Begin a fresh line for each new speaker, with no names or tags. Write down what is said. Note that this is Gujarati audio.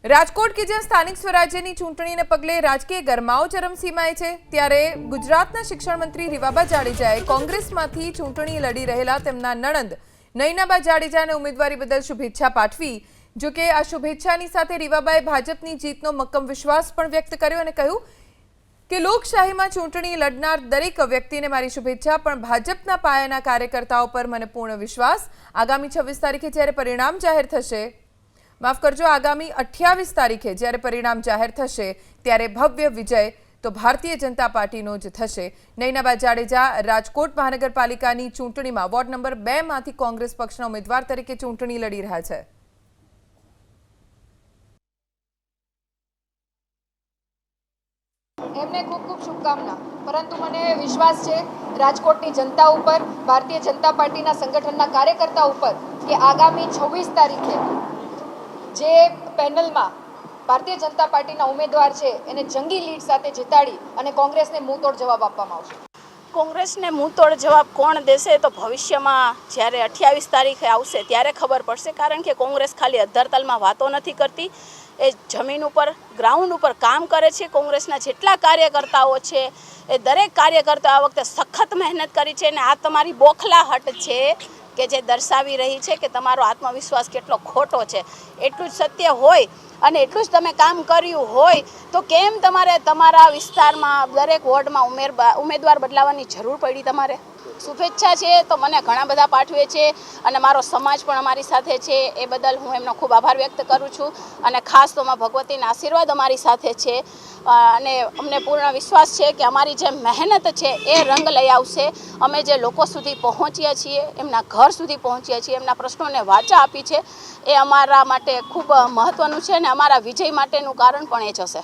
રાજકોટ કે જ્યાં સ્થાનિક સ્વરાજ્યની ચૂંટણીને પગલે રાજકીય ગરમાવો ચરમસીમાએ છે, ત્યારે ગુજરાતના શિક્ષણ મંત્રી રીવાબા જાડેજાએ કોંગ્રેસમાંથી ચૂંટણી લડી રહેલા તેમના નણંદ નયનાબા જાડેજાને ઉમેદવારી બદલ શુભેચ્છા પાઠવી। જો કે આ શુભેચ્છાની સાથે રીવાબાએ ભાજપની જીતનો મક્કમ વિશ્વાસ પણ વ્યક્ત કર્યો અને કહ્યું કે લોકશાહીમાં ચૂંટણી લડનાર દરેક વ્યક્તિને મારી શુભેચ્છા, પણ ભાજપના પાયાના કાર્યકર્તાઓ પર મને પૂર્ણ વિશ્વાસ। આગામી 26 તારીખે જ્યારે પરિણામ જાહેર થશે, माफ करजो, आगामी 28 तारीखे જ્યારે પરિણામ જાહેર થશે ત્યારે ભવ્ય વિજય તો ભારતીય જનતા પાર્ટીનો જ થશે। નયનાબા જાડેજા રાજકોટ મહાનગરપાલિકાની ચૂંટણીમાં વોર્ડ નંબર 2 માંથી કોંગ્રેસ પક્ષના ઉમેદવાર તરીકે ચૂંટણી લડી રહ્યા છે।
એમને ખૂબ ખૂબ શુભકામના, પરંતુ મને વિશ્વાસ છે રાજકોટની જનતા ઉપર, ભારતીય જનતા પાર્ટીના સંગઠનના કાર્યકર્તા ઉપર કે આગામી 26 તારીખે જે પેનલમાં ભારતીય જનતા પાર્ટીના ઉમેદવાર છે એને જંગી લીડ સાથે જીતાડી અને કોંગ્રેસને મુંહતોડ જવાબ આપવામાં આવશે।
કોંગ્રેસને મુંહતોડ જવાબ કોણ દેશે તો ભવિષ્યમાં જ્યારે 28 તારીખે આવશે ત્યારે ખબર પડશે, કારણ કે કોંગ્રેસ ખાલી અધ્ધરતલમાં વાતો નથી કરતી, એ જમીન ઉપર ગ્રાઉન્ડ ઉપર કામ કરે છે। કોંગ્રેસના જેટલા કાર્યકર્તાઓ છે એ દરેક કાર્યકર્તા આ વખતે સખત મહેનત કરી છે અને આ તમારી બોખલાહટ છે કે જે દર્શાવી રહી છે કે તમારો આત્મવિશ્વાસ કેટલો ખોટો છે। એટલું જ સત્ય હોય અને એટલું જ તમે કામ કર્યું હોય તો કેમ તમારે તમારા વિસ્તારમાં દરેક વોર્ડમાં ઉમેદવાર બદલાવાની જરૂર પડી? તમારે શુભેચ્છા છે તો મને ઘણા બધા પાઠવે છે અને મારો સમાજ પણ અમારી સાથે છે, એ બદલ હું એમનો ખૂબ આભાર વ્યક્ત કરું છું। અને ખાસ તો માં ભગવતીના આશીર્વાદ અમારી સાથે છે અને અમને પૂર્ણ વિશ્વાસ છે કે અમારી જે મહેનત છે એ રંગ લઈ આવશે। અમે જે લોકો સુધી પહોંચ્યા છીએ, એમના ઘર સુધી પહોંચ્યા છીએ, એમના પ્રશ્નોને વાચા આપી છે, એ અમારા માટે ખૂબ મહત્ત્વનું છે અને અમારા વિજય માટેનું કારણ પણ એ જ હશે।